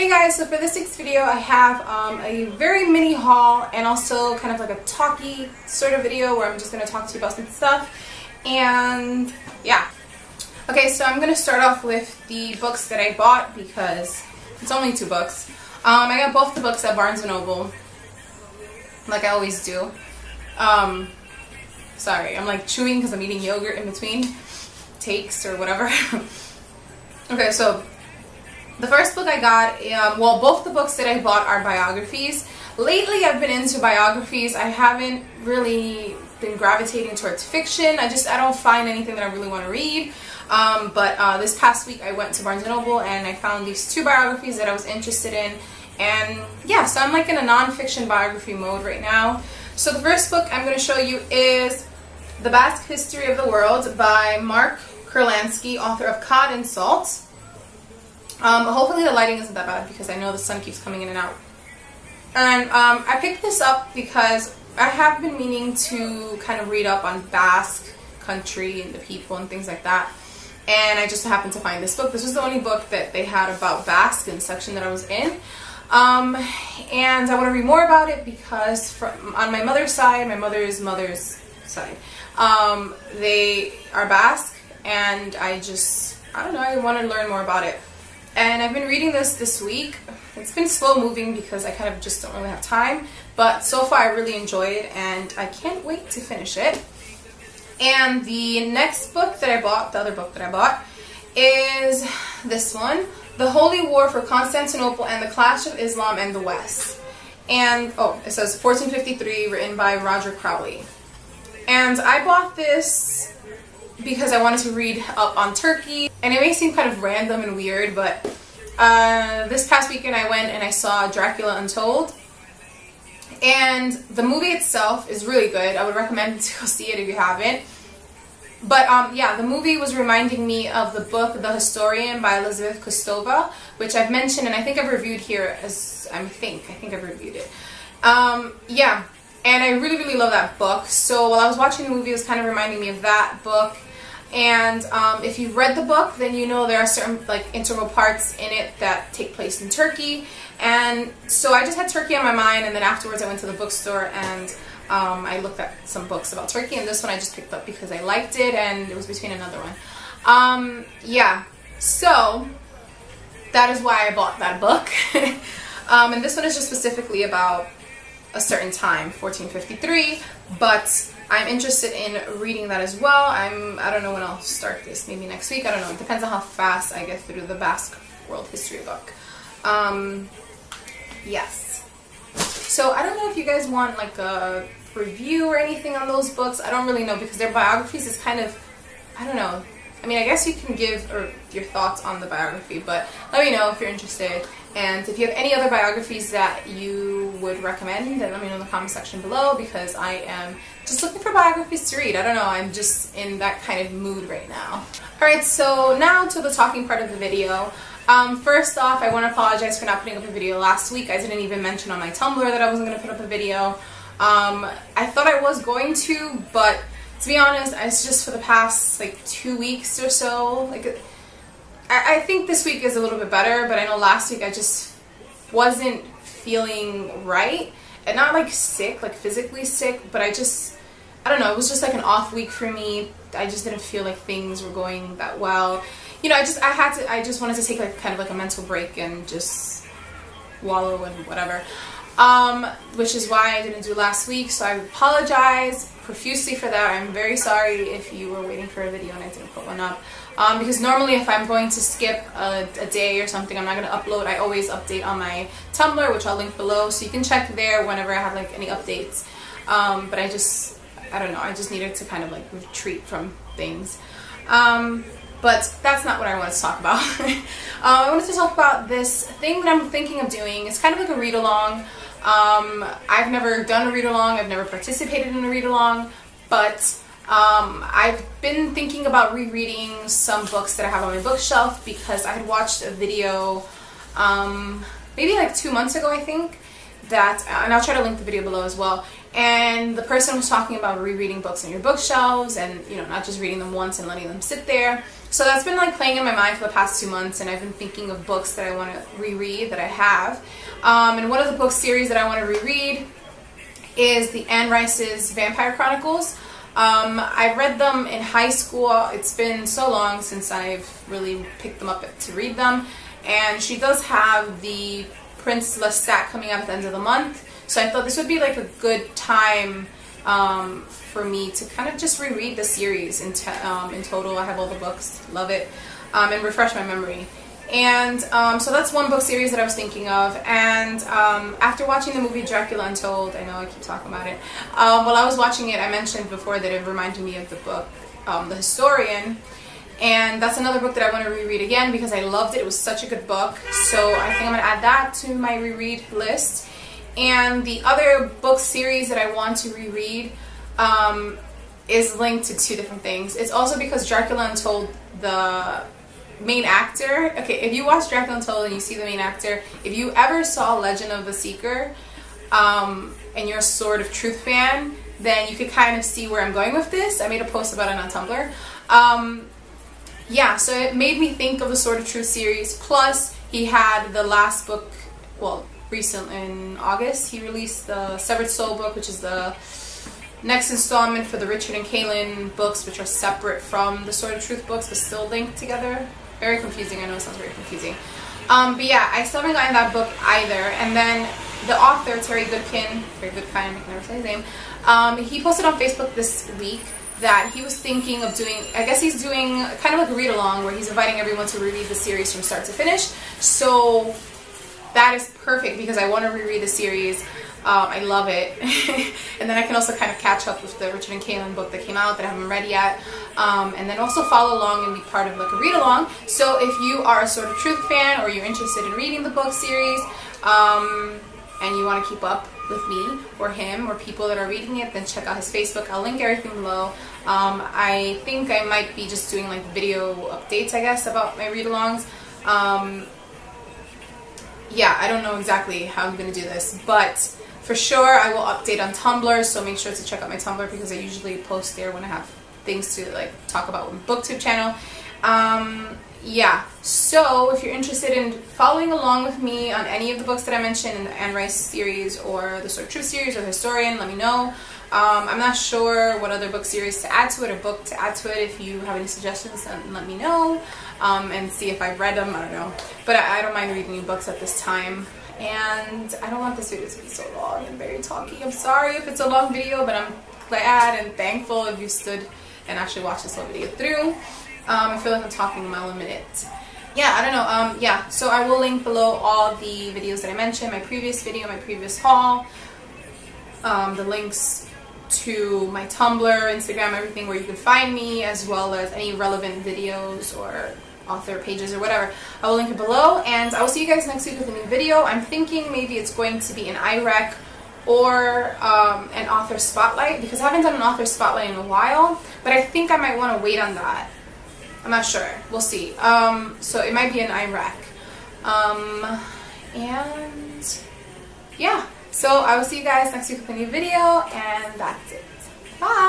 Hey guys, so for this week's video I have a very mini haul and also kind of like a talky sort of video where I'm just going to talk to you about some stuff. And yeah. Okay, so I'm going to start off with the books that I bought because it's only 2 books. I got both the books at Barnes & Noble, like I always do. Sorry, I'm like chewing because I'm eating yogurt in between takes or whatever. Okay, so the first book I got, well, both the books that I bought are biographies. Lately I've been into biographies. I haven't really been gravitating towards fiction. I don't find anything that I really want to read. But this past week I went to Barnes & Noble and I found these 2 biographies that I was interested in. And yeah, so I'm like in a non-fiction biography mode right now. So the first book I'm going to show you is The Basque History of the World by Mark Kurlansky, author of Cod and Salt. Hopefully the lighting isn't that bad because I know the sun keeps coming in and out. And I picked this up because I have been meaning to kind of read up on Basque country and the people and things like that. And I just happened to find this book. This was the only book that they had about Basque in the section that I was in. And I want to read more about it because on my mother's side, my mother's side, they are Basque, and I don't know, I want to learn more about it. And I've been reading this week. It's been slow moving because I kind of just don't really have time, but so far I really enjoy it and I can't wait to finish it. And the next book that I bought, the other book that I bought, is this one, The Holy War for Constantinople and the Clash of Islam and the West. And, oh, it says 1453, written by Roger Crowley. And I bought this because I wanted to read up on Turkey, and it may seem kind of random and weird, but this past weekend I went and I saw Dracula Untold, and the movie itself is really good. I would recommend to go see it if you haven't. But yeah, the movie was reminding me of the book The Historian by Elizabeth Kostova, which I've mentioned and I think I've reviewed here as I think I've reviewed it. Yeah, and I really love that book. So while I was watching the movie, it was kind of reminding me of that book. And if you've read the book, then you know there are certain like integral parts in it that take place in Turkey. And so I just had Turkey on my mind, and then afterwards I went to the bookstore and I looked at some books about Turkey, and this one I just picked up because I liked it and it was between another one. Yeah, so that is why I bought that book. And this one is just specifically about a certain time, 1453, but I'm interested in reading that as well. I don't know when I'll start this, maybe next week, I don't know. It depends on how fast I get through the Basque World History book. Yes. So I don't know if you guys want like a review or anything on those books. I don't really know because their biographies is kind of, I don't know. I mean, I guess you can give your thoughts on the biography, but let me know if you're interested. And if you have any other biographies that you would recommend, then let me know in the comment section below because I am just looking for biographies to read. I don't know, I'm just in that kind of mood right now. Alright, so now to the talking part of the video. First off, I want to apologize for not putting up a video last week. I didn't even mention on my Tumblr that I wasn't going to put up a video. I thought I was going to, but to be honest, it's just for the past like 2 weeks or so. Like, I think this week is a little bit better, but I know last week I just wasn't feeling right. And not like sick, like physically sick, but I don't know, it was just like an off week for me. I just didn't feel like things were going that well. You know, I just wanted to take like kind of like a mental break and just wallow and whatever. Which is why I didn't do last week, so I apologize profusely for that. I'm very sorry if you were waiting for a video and I didn't put one up. Because normally if I'm going to skip a day or something, I'm not going to upload. I always update on my Tumblr, which I'll link below, so you can check there whenever I have like any updates. But I don't know, I just needed to kind of like retreat from things. But that's not what I wanted to talk about. I wanted to talk about this thing that I'm thinking of doing. It's kind of like a read-along. I've never done a read-along, I've never participated in a read-along, but I've been thinking about rereading some books that I have on my bookshelf because I had watched a video maybe like 2 months ago, I think, that, and I'll try to link the video below as well. And the person was talking about rereading books on your bookshelves, and you know, not just reading them once and letting them sit there. So that's been like playing in my mind for the past 2 months, and I've been thinking of books that I want to reread that I have. And one of the book series that I want to reread is the Anne Rice's Vampire Chronicles. I read them in high school. It's been so long since I've really picked them up to read them. And she does have the Prince Lestat coming out at the end of the month. So I thought this would be like a good time for me to kind of just reread the series in total. I have all the books, love it, and refresh my memory. And so that's one book series that I was thinking of. And after watching the movie Dracula Untold, I know I keep talking about it, while I was watching it, I mentioned before that it reminded me of the book The Historian. And that's another book that I want to reread again because I loved it. It was such a good book. So I think I'm going to add that to my reread list. And the other book series that I want to reread is linked to 2 different things. It's also because Dracula Untold, the main actor, okay, if you watch Dracula Untold and you see the main actor, if you ever saw Legend of the Seeker, and you're a Sword of Truth fan, then you could kind of see where I'm going with this. I made a post about it on Tumblr. Yeah, so it made me think of the Sword of Truth series, plus he had the last book, well, recently in August, he released the Severed Soul book, which is the next installment for the Richard and Kaylin books, which are separate from the Sword of Truth books, but still linked together. Very confusing, I know it sounds very confusing. But yeah, I still haven't gotten that book either. And then the author, Terry Goodkin, I can never say his name, he posted on Facebook this week that he was thinking of doing, I guess he's doing kind of like a read-along where he's inviting everyone to reread the series from start to finish. So that is perfect because I want to reread the series. I love it. And then I can also kind of catch up with the Richard and Kaylin book that came out that I haven't read yet. And then also follow along and be part of like a read-along. So if you are a Sword of Truth fan or you're interested in reading the book series, and you want to keep up with me or him or people that are reading it, then check out his Facebook. I'll link everything below. I think I might be just doing like video updates, I guess, about my read-alongs. Yeah, I don't know exactly how I'm going to do this, but for sure I will update on Tumblr, so make sure to check out my Tumblr because I usually post there when I have things to like talk about with my BookTube channel. Yeah, so if you're interested in following along with me on any of the books that I mentioned in the Anne Rice series or the Sword of Truth series or the Historian, let me know. I'm not sure what other book series to add to it or book to add to it. If you have any suggestions, then let me know, and see if I've read them. I don't know, but I don't mind reading new books at this time. And I don't want this video to be so long and very talky. I'm sorry if it's a long video, but I'm glad and thankful if you stood and actually watched this whole video through. I feel like I'm talking a mile a minute. Yeah, I don't know. Yeah, so I will link below all the videos that I mentioned, my previous video, my previous haul, the links to my Tumblr, Instagram, everything where you can find me, as well as any relevant videos or author pages or whatever. I will link it below, and I will see you guys next week with a new video. I'm thinking maybe it's going to be an IREC or an author spotlight, because I haven't done an author spotlight in a while, but I think I might want to wait on that. I'm not sure. We'll see. So it might be an IREC. And yeah. So I will see you guys next week with a new video, and that's it. Bye!